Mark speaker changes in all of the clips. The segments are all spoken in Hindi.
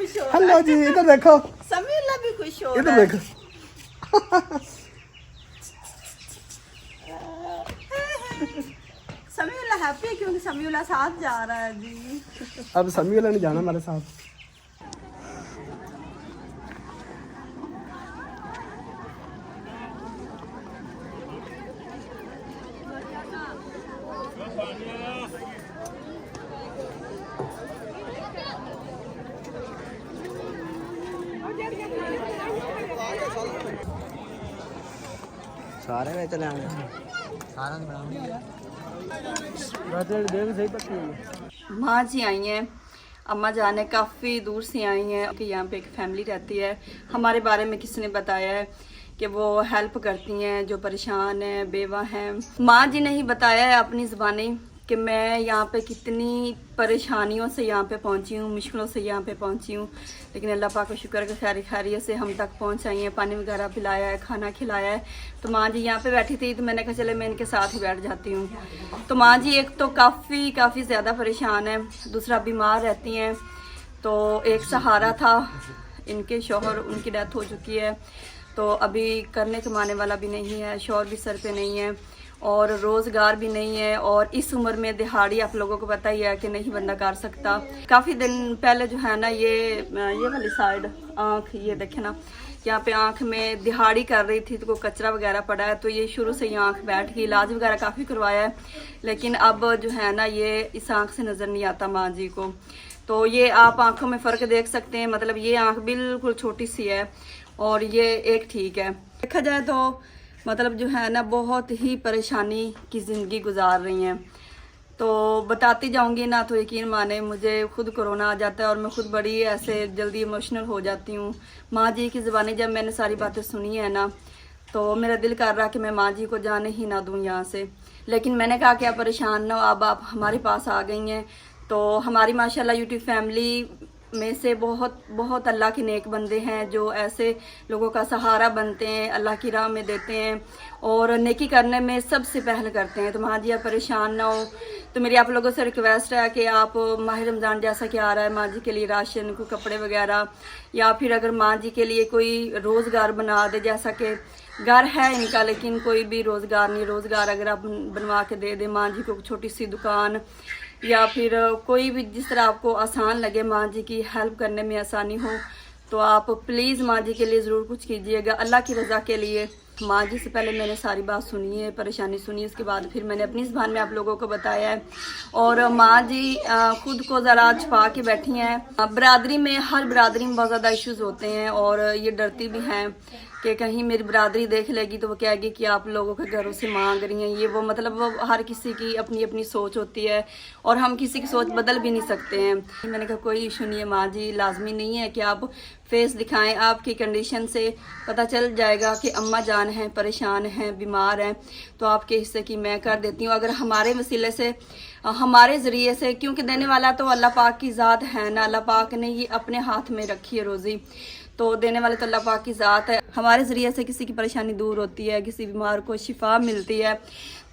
Speaker 1: खुश हो
Speaker 2: हेलो जी, इधर देखो,
Speaker 1: समीउल्लाह भी खुश हो
Speaker 2: इधर देखो।
Speaker 1: समीउल्लाह हैप्पी है क्योंकि समीउल्लाह साथ जा रहा है जी।
Speaker 2: अब समी वाला नहीं जाना हमारे साथ।
Speaker 3: सारे में चले आए सारा देख सही पक्की
Speaker 1: माँ जी आई हैं, अम्मा जान है काफ़ी दूर से आई हैं कि यहाँ पे एक फैमिली रहती है। हमारे बारे में किसी ने बताया है कि वो हेल्प करती हैं जो परेशान हैं, बेवा हैं। माँ जी ने ही बताया है अपनी ज़बानी कि मैं यहाँ पे कितनी परेशानियों से यहाँ पे पहुँची हूँ, मुश्किलों से यहाँ पे पहुँची हूँ, लेकिन अल्लाह पाक का शुक्र है खैर खैरियत से हम तक पहुँचाई है। पानी वगैरह पिलाया है, खाना खिलाया है। तो माँ जी यहाँ पे बैठी थी तो मैंने कहा चले मैं इनके साथ ही बैठ जाती हूँ। तो माँ जी एक तो काफ़ी ज़्यादा परेशान है, दूसरा बीमार रहती हैं। तो एक सहारा था, इनके शौहर, उनकी डेथ हो चुकी है, तो अभी करने कमाने वाला भी नहीं है, शौहर भी सर पे नहीं है और रोज़गार भी नहीं है। और इस उम्र में दिहाड़ी आप लोगों को पता ही है कि नहीं बंदा कर सकता। काफ़ी दिन पहले जो है ना ये वाली साइड आँख, ये देखे ना, यहाँ पे आँख में दिहाड़ी कर रही थी तो कोई कचरा वगैरह पड़ा है, तो ये शुरू से ही आँख बैठ गई। इलाज वगैरह काफ़ी करवाया है, लेकिन अब जो है ना ये इस आँख से नज़र नहीं आता माँ जी को। तो ये आप आँखों में फ़र्क देख सकते हैं, मतलब ये आँख बिल्कुल छोटी सी है और ये एक ठीक है। देखा जाए तो मतलब जो है ना बहुत ही परेशानी की ज़िंदगी गुजार रही हैं। तो बताती जाऊंगी ना तो यकीन माने मुझे खुद कोरोना आ जाता है और मैं खुद बड़ी ऐसे जल्दी इमोशनल हो जाती हूँ। माँ जी की ज़बानी जब मैंने सारी बातें सुनी है ना तो मेरा दिल कर रहा कि मैं माँ जी को जाने ही ना दूँ यहाँ से, लेकिन मैंने कहा कि आप परेशान ना हो, अब आप हमारे पास आ गई हैं। तो हमारी माशाल्लाह यूट्यूब फैमिली में से बहुत अल्लाह के नेक बंदे हैं जो ऐसे लोगों का सहारा बनते हैं, अल्लाह की राह में देते हैं और नेकी करने में सबसे पहले करते हैं। तो माँ जी आप परेशान ना हो। तो मेरी आप लोगों से रिक्वेस्ट है कि आप माह रमज़ान जैसा कि आ रहा है, माँ जी के लिए राशन को कपड़े वगैरह, या फिर अगर माँ जी के लिए कोई रोज़गार बना दे, जैसा कि घर है इनका लेकिन कोई भी रोज़गार नहीं, रोज़गार अगर आप बनवा के दे दें माँ जी को, छोटी सी दुकान या फिर कोई भी जिस तरह आपको आसान लगे, माँ जी की हेल्प करने में आसानी हो, तो आप प्लीज़ माँ जी के लिए ज़रूर कुछ कीजिएगा अल्लाह की रज़ा के लिए। माँ जी से पहले मैंने सारी बात सुनी है, परेशानी सुनी, इसके बाद फिर मैंने अपनी ज़बान में आप लोगों को बताया है। और माँ जी खुद को ज़रा छुपा के बैठी हैं। बरादरी में, हर बरादरी में बहुत ज़्यादा इश्यूज़ होते हैं और ये डरती भी हैं कि कहीं मेरी बरादरी देख लेगी तो वो कहेगी कि आप लोगों के घरों से मांग रही हैं ये वो। मतलब वो हर किसी की अपनी अपनी सोच होती है और हम किसी की सोच बदल भी नहीं सकते हैं। मैंने कहा कोई इशू नहीं है माँ जी, लाजमी नहीं है कि आप फेस दिखाएं, आपकी कंडीशन से पता चल जाएगा कि अम्मा जान हैं, परेशान हैं, बीमार हैं, तो आपके हिस्से की मैं कर देती हूँ। अगर हमारे वसीले से, हमारे ज़रिए से, क्योंकि देने वाला तो अल्लाह पाक की ज़ात है ना, अल्लाह पाक ने ये अपने हाथ में रखी है रोज़ी, तो देने वाले तो अल्लाह पाक की ज़ात है। हमारे ज़रिए से किसी की परेशानी दूर होती है, किसी बीमार को शिफा मिलती है,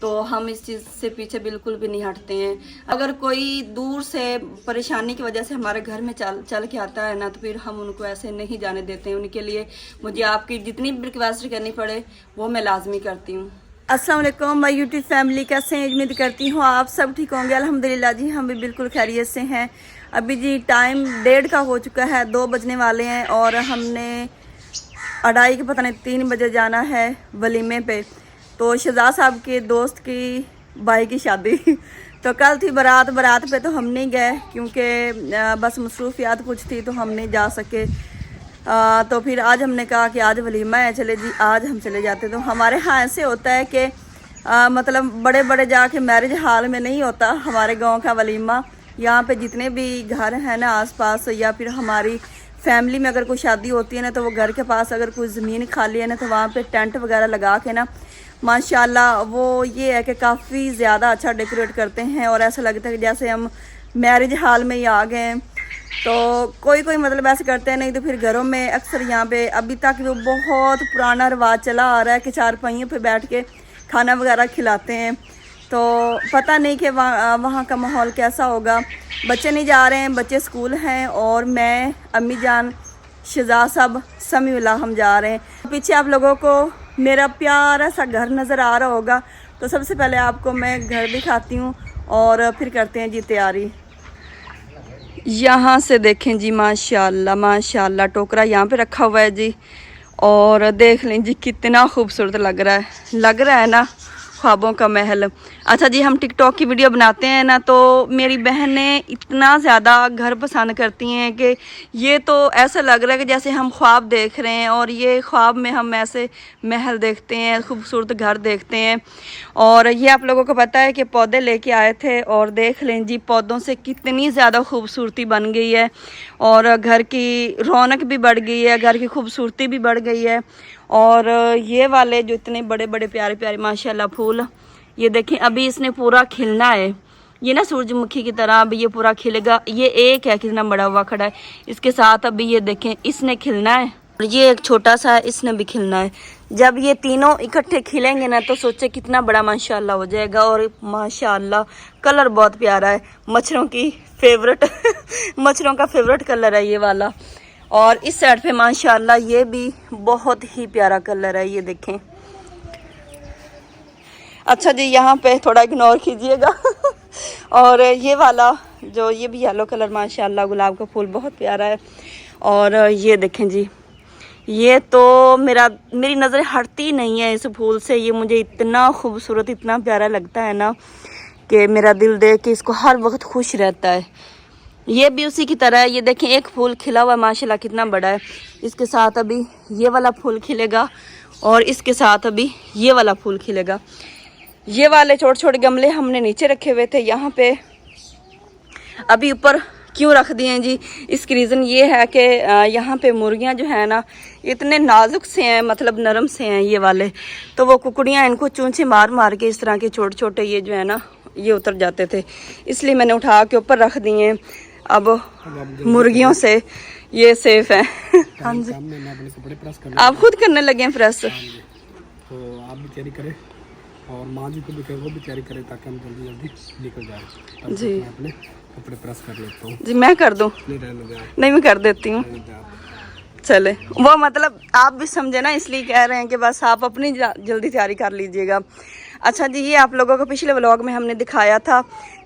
Speaker 1: तो हम इस चीज़ से पीछे बिल्कुल भी नहीं हटते हैं। अगर कोई दूर से परेशानी की वजह से हमारे घर में चल के आता है ना, तो फिर हम उनको ऐसे नहीं जाने देते हैं। उनके लिए मुझे आपकी जितनी भी रिक्वेस्ट करनी पड़े वो मैं लाजमी करती हूँ। अस्सलाम वालेकुम माय यूट्यूब फैमिली, कैसे हैं? उम्मीद करती हूँ आप सब ठीक होंगे। अल्हम्दुलिल्लाह जी हम भी बिल्कुल खैरियत से हैं। अभी जी टाइम 1:30 का हो चुका है, 2 बजने वाले हैं और हमने 2:30 के पता नहीं 3 बजे जाना है वलीमे पे। तो शहजाद साहब के दोस्त की भाई की शादी तो कल थी बारात पे तो हम नहीं गए क्योंकि बस मसरूफियात कुछ थी तो हम नहीं जा सके। तो फिर आज हमने कहा कि आज वलीमा है, चले जी आज हम चले जाते। तो हमारे यहाँ ऐसे होता है कि मतलब बड़े बड़े जाके मैरिज हॉल में नहीं होता हमारे गांव का वलीमा। यहाँ पे जितने भी घर हैं ना आसपास, या फिर हमारी फैमिली में अगर कोई शादी होती है ना, तो वो घर के पास अगर कोई ज़मीन खाली है ना, तो वहाँ पे टेंट वगैरह लगा के ना माशाल्लाह वो ये है कि काफ़ी ज़्यादा अच्छा डेकोरेट करते हैं और ऐसा लगता है कि जैसे हम मैरिज हॉल में ही आ गए हैं। तो कोई मतलब ऐसे करते हैं, नहीं तो फिर घरों में अक्सर यहाँ पे अभी तक वो बहुत पुराना रिवाज चला आ रहा है कि चारपाइयों पे बैठ के खाना वगैरह खिलाते हैं। तो पता नहीं कि वहाँ का माहौल कैसा होगा। बच्चे नहीं जा रहे हैं, बच्चे स्कूल हैं और मैं, अम्मी जान, शहजाद साहब, समीउल्लाह हम जा रहे हैं। पीछे आप लोगों को मेरा प्यारा सा घर नज़र आ रहा होगा। तो सबसे पहले आपको मैं घर दिखाती हूँ और फिर करते हैं जी तैयारी। यहाँ से देखें जी, माशाल्लाह माशाल्लाह, टोकरा यहाँ पे रखा हुआ है जी। और देख लें जी कितना खूबसूरत लग रहा है ना, ख्वाबों का महल। अच्छा जी, हम टिकटॉक की वीडियो बनाते हैं ना, तो मेरी बहनें इतना ज़्यादा घर पसंद करती हैं कि ये तो ऐसा लग रहा है कि जैसे हम ख्वाब देख रहे हैं, और ये ख्वाब में हम ऐसे महल देखते हैं, खूबसूरत घर देखते हैं। और ये आप लोगों को पता है कि पौधे लेके आए थे, और देख लें जी पौधों से कितनी ज़्यादा खूबसूरती बन गई है, और घर की रौनक भी बढ़ गई है, घर की खूबसूरती भी बढ़ गई है। और ये वाले जो इतने बड़े बड़े प्यारे प्यारे माशाल्लाह फूल, ये देखें अभी इसने पूरा खिलना है। ये ना सूरजमुखी की तरह अभी ये पूरा खिलेगा। ये एक है कितना बड़ा हुआ खड़ा है, इसके साथ अभी ये देखें इसने खिलना है, और ये एक छोटा सा है, इसने भी खिलना है। जब ये तीनों इकट्ठे खिलेंगे ना तो सोचे कितना बड़ा माशाल्लाह हो जाएगा। और माशाल्लाह कलर बहुत प्यारा है, मच्छरों की फेवरेट मच्छरों का फेवरेट कलर है ये वाला। और इस साइड पे माशाल्लाह ये भी बहुत ही प्यारा कलर है, ये देखें। अच्छा जी, यहाँ पे थोड़ा इग्नोर कीजिएगा और ये वाला जो ये भी येलो कलर माशाल्लाह, गुलाब का फूल बहुत प्यारा है। और ये देखें जी, ये तो मेरी नज़र हटती नहीं है इस फूल से। ये मुझे इतना खूबसूरत, इतना प्यारा लगता है ना कि मेरा दिल देख के इसको हर वक्त खुश रहता है। ये भी उसी की तरह है, ये देखें एक फूल खिला हुआ माशाल्लाह कितना बड़ा है। इसके साथ अभी ये वाला फूल खिलेगा, और इसके साथ अभी ये वाला फूल खिलेगा। ये वाले छोटे छोटे गमले हमने नीचे रखे हुए थे, यहाँ पे अभी ऊपर क्यों रख दिए हैं जी, इसकी रीज़न ये है कि यहाँ पे मुर्गियाँ जो है ना इतने नाजुक से हैं, मतलब नरम से हैं ये वाले, तो वो कुकड़ियाँ इनको चूंचे मार मार के इस तरह के छोटे छोटे ये जो है ना ये उतर जाते थे, इसलिए मैंने उठा के ऊपर रख दिए। अब मुर्गियों से ये सेफ है। हाँ जी, आप खुद करने लगे हैं प्रेस,
Speaker 2: तो आप भी तैयारी करें और माँ जी को भी कहें वो भी तैयारी करें ताकि हम जल्दी जल्दी निकल जाए।
Speaker 1: जी
Speaker 2: मैं अपने कपड़े प्रेस कर लेता हूँ।
Speaker 1: जी मैं कर दूँ? नहीं मैं कर देती हूँ। चले, वो मतलब आप भी समझे ना, इसलिए कह रहे हैं कि बस आप अपनी जल्दी तैयारी कर लीजिएगा। अच्छा जी, ये आप लोगों को पिछले व्लॉग में हमने दिखाया था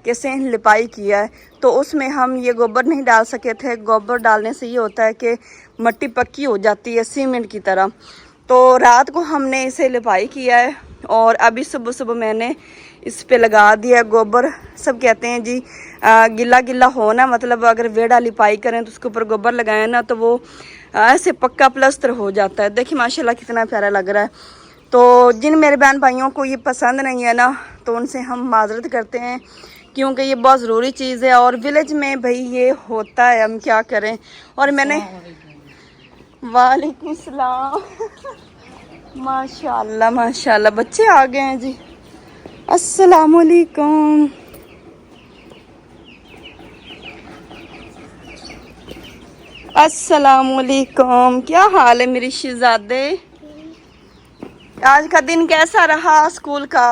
Speaker 1: कैसे लिपाई किया है, तो उसमें हम ये गोबर नहीं डाल सके थे। गोबर डालने से ये होता है कि मिट्टी पक्की हो जाती है सीमेंट की तरह। तो रात को हमने इसे लिपाई किया है, और अभी सुबह सुबह मैंने इस पे लगा दिया गोबर। सब कहते हैं जी गिला गिला हो ना, मतलब अगर वेड़ा लिपाई करें तो उसके ऊपर गोबर लगाएं ना तो वो ऐसे पक्का प्लस्तर हो जाता है। देखिए माशाल्लाह कितना प्यारा लग रहा है। तो जिन मेरे बहन भाइयों को ये पसंद नहीं है ना, तो उनसे हम माजरत करते हैं, क्योंकि ये बहुत ज़रूरी चीज़ है, और विलेज में भाई ये होता है, हम क्या करें। और मैंने वालेकुम सलाम माशाल्लाह माशाल्लाह, बच्चे आ गए हैं जी। अस्सलाम वालेकुम। अस्सलाम वालेकुम, क्या हाल है मेरी शहजादे? आज का दिन कैसा रहा स्कूल का?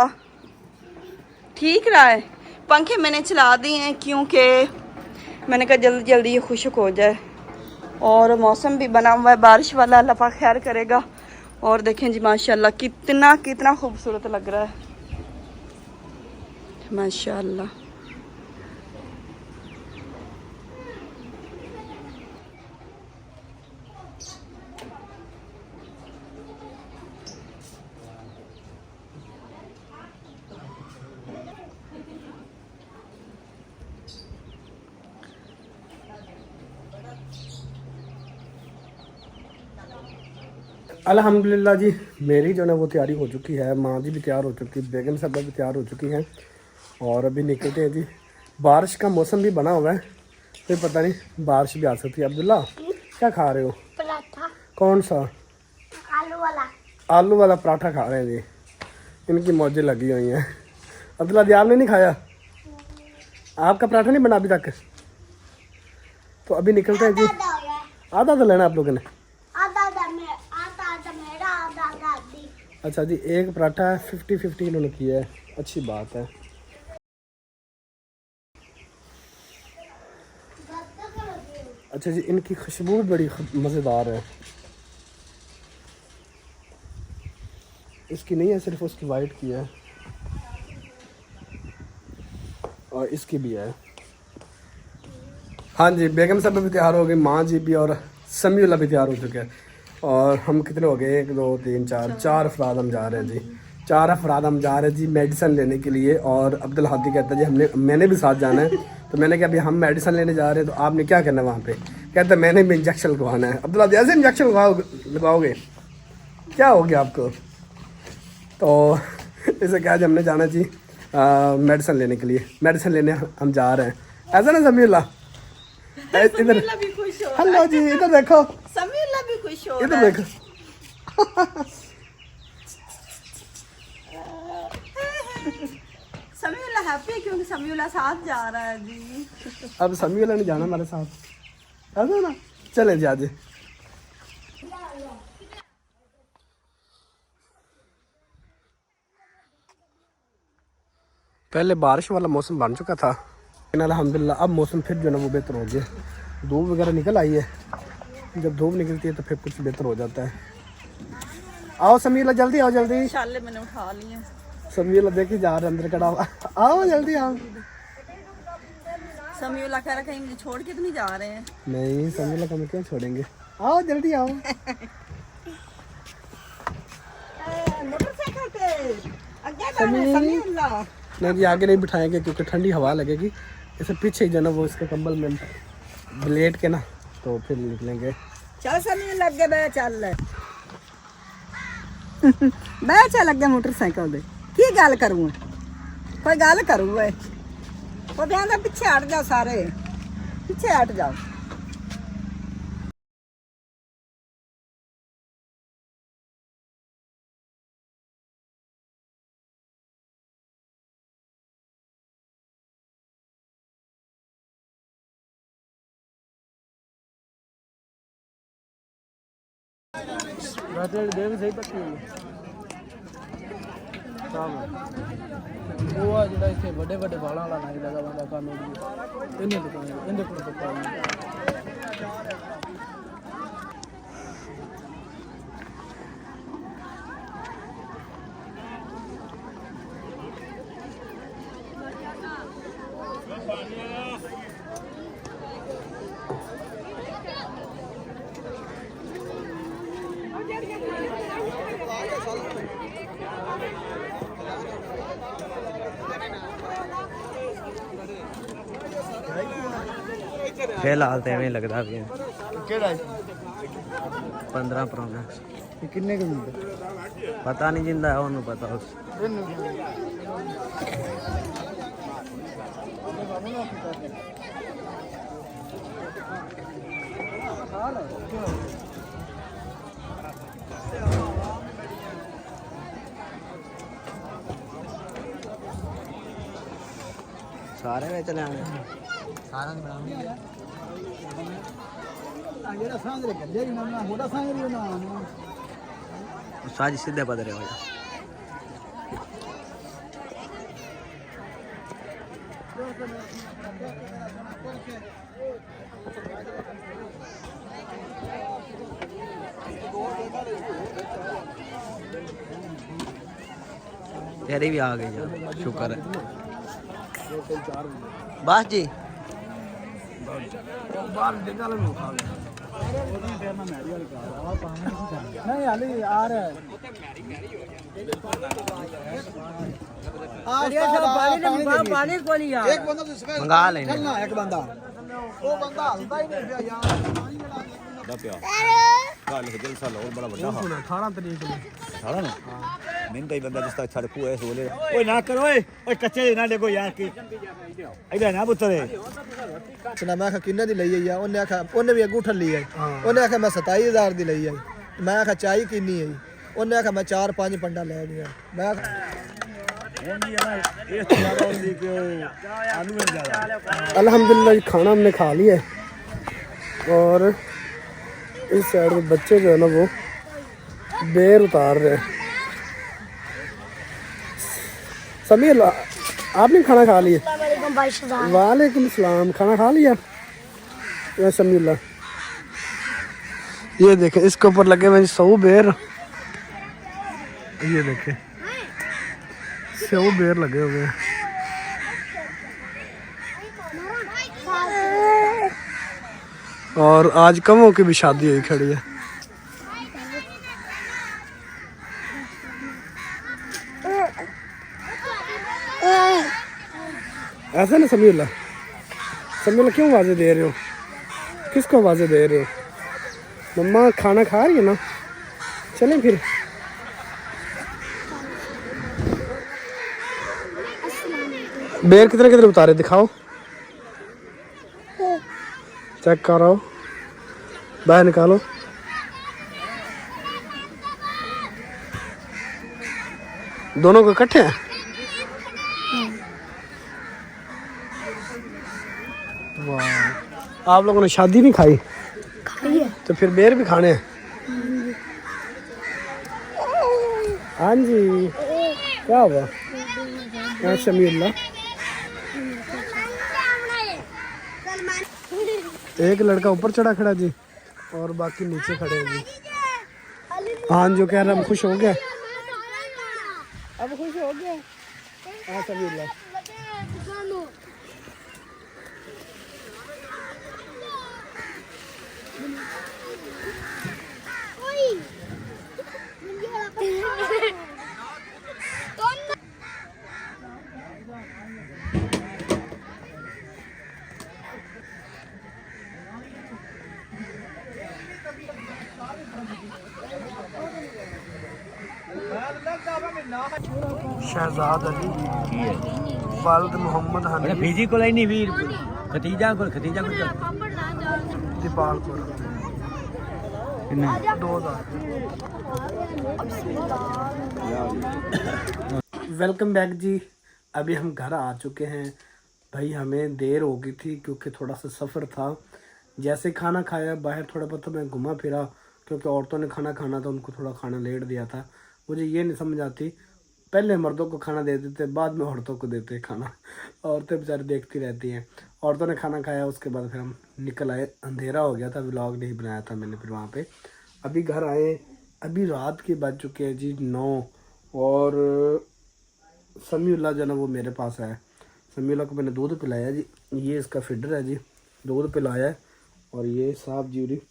Speaker 1: ठीक रहा है? पंखे मैंने चला दिए हैं क्योंकि मैंने कहा जल्दी जल्दी ये खुश्क हो जाए, और मौसम भी बना हुआ है बारिश वाला, अल्लाह पाक खैर करेगा। और देखें जी माशाल्लाह कितना कितना खूबसूरत लग रहा है माशाल्लाह।
Speaker 2: अल्हम्दुलिल्लाह जी, मेरी जो है वो तैयारी हो चुकी है, माँ जी भी तैयार हो चुकी, बेगम साहब भी तैयार हो चुकी हैं, और अभी निकलते हैं जी। बारिश का मौसम भी बना हुआ है, तो पता नहीं बारिश भी आ सकती है। अब्दुल्ला क्या खा रहे हो? पराठा। कौन सा? आलू वाला। आलू वाला पराठा खा रहे हैं जी, इनकी मौजें लगी हुई हैं। अब्दुल्ला जी आपने नहीं खाया? आपका पराठा नहीं बना अभी तक? तो अभी निकलते हैं जी। आधा तो लेना आप लोगों ने? अच्छा जी, एक पराठा 50-50 इन्होंने किया है, अच्छी बात है। अच्छा जी, इनकी खुशबू भी बड़ी मज़ेदार है। इसकी नहीं है, सिर्फ उसकी वाइट की है और इसकी भी है। हाँ जी, बेगम साहब भी तैयार हो गई, माँ जी भी, और समीउल्लाह भी तैयार हो चुके हैं। और हम कितने हो गए, 1 2 3 4 4 अफराद हम जा रहे हैं जी। 4 अफराद हम जा रहे हैं जी मेडिसिन लेने के लिए। और अब्दुल हादी कहता है जी मैंने भी साथ जाना है। तो मैंने कहा अभी हम मेडिसिन लेने जा रहे हैं, तो आपने क्या करना है वहाँ पे? कहता है मैंने भी इंजेक्शन लगवाना है। अब्दुल हादी ऐसे इंजेक्शन लगवाओगे, क्या हो गया आपको? तो इसे कहा जी हमने जाना जी मेडिसिन लेने के लिए, मेडिसिन लेने हम जा रहे हैं। ऐसा ना समीउल्लाह? इधर
Speaker 1: भी खुश हो,
Speaker 2: हेलो जी, इधर देखो,
Speaker 1: समीउल्लाह भी खुश हो
Speaker 2: इधर
Speaker 1: रहा है।
Speaker 2: देखो।
Speaker 1: समीउल्लाह हैप्पी है क्योंकि समीउल्लाह साथ जा रहा है जी।
Speaker 2: अब समीउल्लाह ने जाना हमारे साथ, ऐसा ना? चले जी आज। पहले बारिश वाला मौसम बन चुका था, लेकिन अल्हम्दुलिल्लाह अब मौसम फिर जो है ना वो बेहतर हो गया। धूप वगैरह निकल आई है, जब धूप निकलती है तो फिर कुछ बेहतर हो जाता है। आओ समीउल्लाह, जल्दी आओ, जल्दी।
Speaker 1: शाले मैंने उठा लिए।
Speaker 2: समीउल्लाह देखी जा रहे अंदर खड़ा हुआ। आओ जल्दी आओ।
Speaker 1: समीउल्लाह कह रहा कहीं मुझे छोड़ के तो नहीं जा रहे हैं।
Speaker 2: नहीं, समीउल्लाह को हम क्यों छोड़ेंगे? आओ जल्दी आओ।
Speaker 1: मोटरसाइकिल पे आगे समीउल्लाह।
Speaker 2: नहीं जी, आगे नहीं बिठाएंगे क्योंकि ठंडी हवा लगेगी। इसे पीछे ही जो ना वो इसके कंबल में ब्लेड के ना, तो फिर निकलेंगे।
Speaker 1: चल समीउल्लाह अगे बह चल। बह चल अगे मोटरसाइकिल दे। की गल करूँ, कोई गल करूँ वे? वो ध्यान पीछे हट जाओ, सारे पीछे हट जाओ।
Speaker 3: देख सही पक्की वो आ जो इतने बड़े बड़े बालों वाला नाई लगा बंदा कानून इन्हें दुकान इन्हें को दुकान
Speaker 4: फिलहाल तो एवं लगता भी
Speaker 3: केड़ा
Speaker 4: 15 Pro Max
Speaker 3: किन्ने के मिलते
Speaker 4: पता नहीं जिंदा है उन्होंने पता उस सारे में चले आने सारा नहीं बनाऊंगा
Speaker 3: जेड़ा सांझ रे गड्डे दी ना होड़ा सांझ री ना
Speaker 4: साज सीधे पदरे हो तेरी भी आ गई यार, शुक्र है। बस जी
Speaker 3: नहीं हाली आ रहा है पानी को नहीं यार एक बंदा तो
Speaker 4: मंगा लेने
Speaker 3: चलना एक बंदा वो बंदा हलता ही नहीं पिया यार
Speaker 5: कल जलसा लाहौर बड़ा बड़ा
Speaker 2: 18 तरीक में
Speaker 5: सारा ना मैंने तो बंदा जिस तरह छड़कू है सोले ओए ना करो ओए कच्चे ना देखो यार की इधर ना पुत्रे
Speaker 3: सुना मैं आखा किन्ने दी लई है यार उन्हें आखा उन्हें भी अंगूठा ली है उन्हें आखा मैं 27000 दी लई है मैं आखा चाय किन्नी है उन्हें आखा मैं 4-5 पंडा ले लिया मैं
Speaker 2: अल्हम्दुलिल्लाह खाना हमने खा लिया है। और इस साइड में बच्चे जो है ना वो बेर उतार रहे हैं। समीर आपने खाना खा लिया? वालेकुम सलाम, खाना खा लिया? या समीउल्लाह ये देखें इसके ऊपर लगे हुए 100 बेर। ये देखें 100 बेर लगे हुए हैं। और आज कमों की भी शादी हुई खड़ी है। ऐसा ना समीउल्लाह, समीउल्लाह क्यों आवाज़ें दे रहे हो? किसको आवाज़ें दे रहे हो? मम्मा खाना खा रही है ना, चलें फिर। बेर कितने कितने उतारे दिखाओ, चेक करो, बाहर निकालो। दोनों को इकट्ठे हैं? वाह, आप लोगों ने शादी नहीं खाई? खाई है। तो फिर बेर भी खाने हैं? हाँ जी, क्या हुआ? क्या समीउल्लाह, एक लड़का ऊपर चढ़ा खड़ा जी और बाकी नीचे खड़े हैं जी। हाँ जो कह रहा है, खुश हो गया, अब खुश हो गया। हाँ समीउल्लाह, शहजाद अली वालिद मोहम्मद हनी
Speaker 5: फीजी को नहीं वीर खतीजा को
Speaker 2: दीपालपुर 2000। वेलकम बैक जी। अभी हम घर आ चुके हैं भाई। हमें देर हो गई थी क्योंकि थोड़ा सा सफ़र था। जैसे खाना खाया बाहर थोड़ा बहुत मैं घुमा फिरा, क्योंकि औरतों ने खाना खाना था, उनको थोड़ा खाना लेट दिया था। मुझे ये नहीं समझ आती, पहले मर्दों को खाना दे देते बाद में औरतों को देते खाना। औरतें बेचारी देखती रहती हैं। औरतों ने खाना खाया, उसके बाद फिर हम निकल आए। अंधेरा हो गया था, व्लॉग नहीं बनाया था मैंने फिर वहाँ पे। अभी घर आए, अभी रात के बज चुके हैं जी 9। और समीउल्लाह जो है ना वो मेरे पास है। समीउल्लाह को मैंने दूध पिलाया जी, ये इसका फीडर है जी, दूध पिलाया है। और ये साहब जी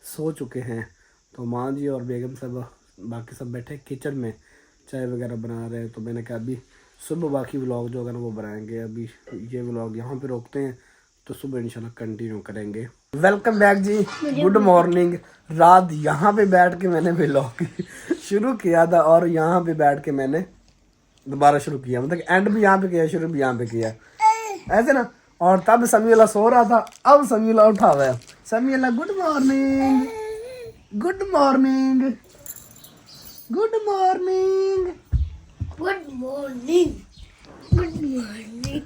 Speaker 2: सो चुके हैं। तो माँ जी और बेगम साहब बाकी सब बैठे किचन में चाय वगैरह बना रहे हैं। तो मैंने कहा अभी सुबह बाकी व्लॉग जो होगा ना वो बनाएंगे। अभी ये व्लॉग यहाँ पे रोकते हैं, तो सुबह इंशाल्लाह कंटिन्यू करेंगे। वेलकम बैक जी, गुड मॉर्निंग। रात यहाँ पे बैठ के मैंने व्लॉग शुरू किया था और यहाँ पे बैठ के मैंने दोबारा शुरू किया, मतलब एंड भी यहाँ पे किया, शुरू भी यहाँ पे किया, ऐसे ना। और तब समीउल्लाह सो रहा था, अब समीउल्लाह उठा हुआ है। Samiullah good morning, good morning, good morning,
Speaker 6: good morning, good morning,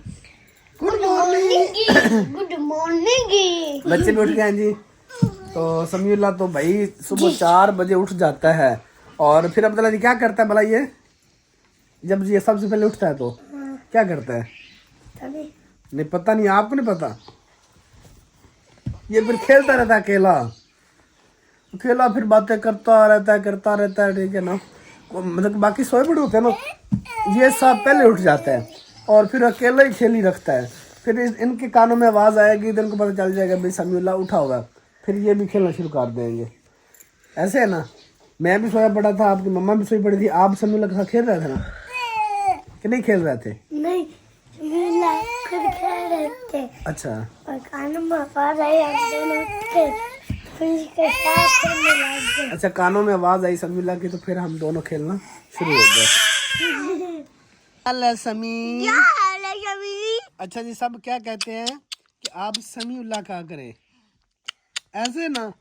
Speaker 2: good morning,
Speaker 6: good morning.
Speaker 2: बच्चे भी उठ गए हैं जी। तो समीउल्लाह तो भाई सुबह 4 बजे उठ जाता है। और फिर अब्दुल्ला जी क्या करता है भला ये, जब ये सबसे पहले उठता है तो क्या करता है? नहीं पता, नहीं आपको नहीं पता? ये फिर खेलता रहता है अकेला अकेला, फिर बातें करता रहता है, ठीक है ना। मतलब बाकी सोए पड़े होते हैं ना, ये सब पहले उठ जाता है और फिर अकेला ही खेल ही रखता है। फिर इनके कानों में आवाज़ आएगी तो इनको पता चल जाएगा भाई समीउल्लाह उठा होगा, फिर ये भी खेलना शुरू कर देंगे। ऐसे है ना। मैं भी सोया पड़ा था, आपकी मम्मा भी सोई पड़ी थी, आप समीउल्लाह के साथ खेल रहे थे ना कि नहीं खेल रहे थे?
Speaker 6: नहीं, खुद खेल रहे थे।
Speaker 2: अच्छा,
Speaker 6: और कानों में आवाज आई, हम दोनों उठ के फिर इसके साथ खेलने लग गए।
Speaker 2: अच्छा कानों में आवाज़ आई समीउल्लाह की, तो फिर हम दोनों खेलना शुरू हो गए। अल्लाह समी। अच्छा जी, सब क्या कहते हैं कि आप समीउल्लाह कहा करें, ऐसे ना।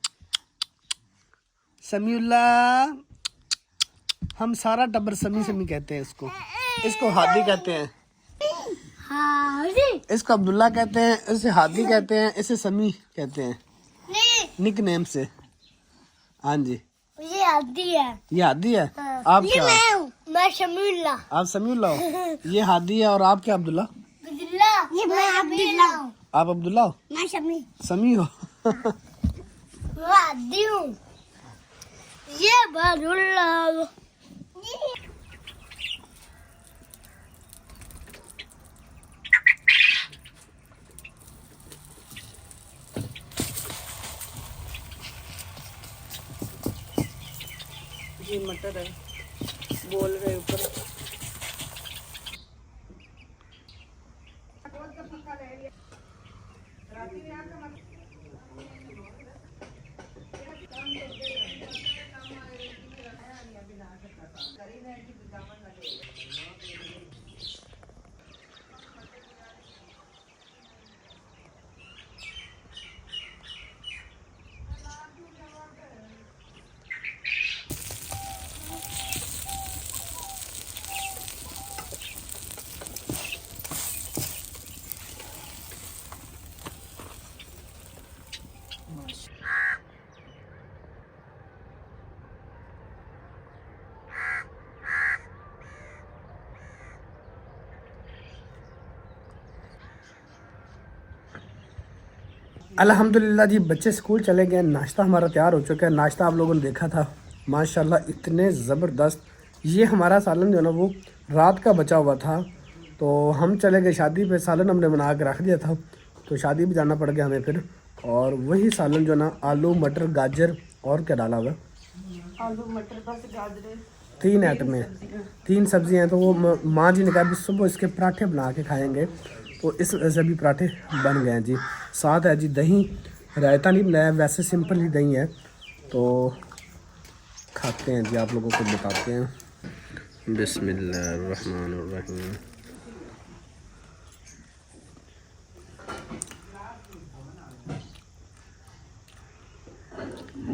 Speaker 2: समीउल्लाह, हम सारा टब्बर समी समी कहते हैं इसको। इसको हादी कहते हैं, इसको अब्दुल्ला कहते हैं, इसे हादी कहते हैं, इसे समी कहते हैं निक नेम से। हाँ जी,
Speaker 6: ये हादी है।
Speaker 2: ये हादी है।
Speaker 6: हाँ।
Speaker 2: आप
Speaker 6: ये
Speaker 2: क्या?
Speaker 6: मैं समीउल्लाह।
Speaker 2: आप समीउल्लाह हो? ये हादी है। और आप क्या अब्दुल्ला?
Speaker 6: ये मैं अब्दुल्ला।
Speaker 2: आप अब्दुल्ला हो?
Speaker 6: मैं समी।
Speaker 2: समी हो?
Speaker 6: मैं हादी हूँ। ये बरुल्ला
Speaker 1: ये मटर है, बोल रहे ऊपर।
Speaker 2: अल्हम्दुलिल्लाह जी, बच्चे स्कूल चले गए, नाश्ता हमारा तैयार हो चुका है। नाश्ता आप लोगों ने देखा था, माशाल्लाह इतने ज़बरदस्त। ये हमारा सालन जो है ना वो रात का बचा हुआ था, तो हम चले गए शादी पे, सालन हमने बना के रख दिया था, तो शादी भी जाना पड़ गया हमें फिर। और वही सालन जो है ना आलू मटर गाजर और क्या डाला हुआ,
Speaker 1: आलू मटर बस गाजर,
Speaker 2: 3 आइटम है, 3 सब्जियाँ हैं। तो वो माँ जी ने कहा भी सुबह इसके पराठे बना के खाएँगे, तो इस वजह से भी पराठे बन गए हैं जी। साथ है जी दही, रायता नहीं बनाया, वैसे सिंपल ही दही है। तो खाते हैं जी, आप लोगों को बताते हैं। बिस्मिल्लाहिर्रहमानिर्रहीम।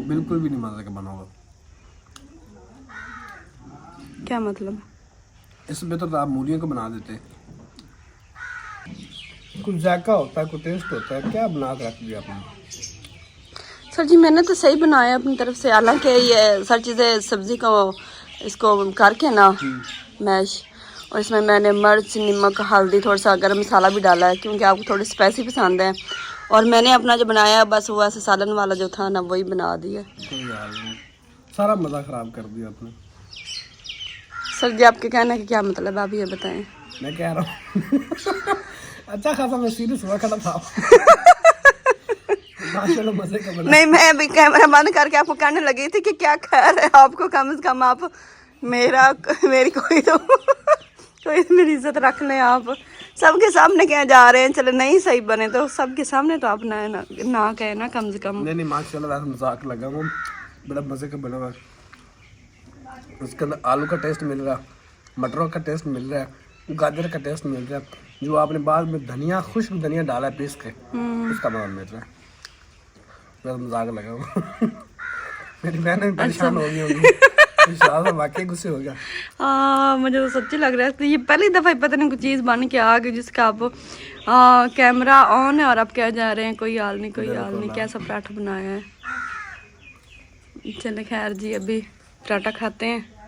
Speaker 2: बिल्कुल भी नहीं मज़े का बना हुआ।
Speaker 1: क्या मतलब?
Speaker 2: इसमें तो आप मूलियों को बना देते, कुछ जायका होता है, कुछ टेस्ट होता है, क्या बना के रख दिया आपने?
Speaker 1: सर जी मैंने तो सही बनाया अपनी तरफ से, हालांकि ये सर चीज़ें सब्ज़ी को इसको करके ना मैश, और इसमें मैंने मिर्च नमक हल्दी थोड़ा सा गरम मसाला भी डाला है, क्योंकि आपको थोड़ी स्पाइसी पसंद है। और मैंने अपना जो बनाया बस वो ऐसे सालन वाला जो था ना वही बना दिया।
Speaker 2: कोई हाल नहीं, सारा मज़ा ख़राब कर दिया आपने।
Speaker 1: सर जी आपके कहने का क्या मतलब, आप ये बताएं।
Speaker 2: मैं कह रहा हूँ अच्छा खासा मैं सीरियस हुआ खड़ा था माशाल्लाह मज़े का बना।
Speaker 1: नहीं मैं अभी कैमरा बंद करके आपको कहने लगी थी कि क्या खैर है आपको, कम से कम आप मेरी कोई तो कोई मेरी इज्जत रख लें। आप सबके सामने क्या जा रहे हैं, चलो नहीं सही बने तो सबके सामने तो आप ना कहे ना कम से कम।
Speaker 2: नहीं माशाल्लाह वैसे मजाक लगा, वो बड़ा मज़े का बना हुआ। उसके अंदर आलू का टेस्ट मिल रहा, मटरों का टेस्ट मिल रहा है, गाजर का टेस्ट मिल रहा है, जो आपने बाद में धनिया खुश्क धनिया डाला है पीस के, उसका मजा मिल रहा है। बड़ा मजाक लगा मेरी बहन भी परेशान हो गई होगी, इंशाल्लाह वाकई गुस्से हो गया।
Speaker 1: हाँ मुझे तो सच्ची लग रहा है, तो ये पहली दफ़ा पता नहीं कुछ चीज़ बन के आ गई जिसका आप कैमरा ऑन है और आप कह जा रहे हैं कोई हाल नहीं कोई हाल नहीं। कैसा पराठा बनाया है। चले खैर जी अभी पराठा खाते हैं।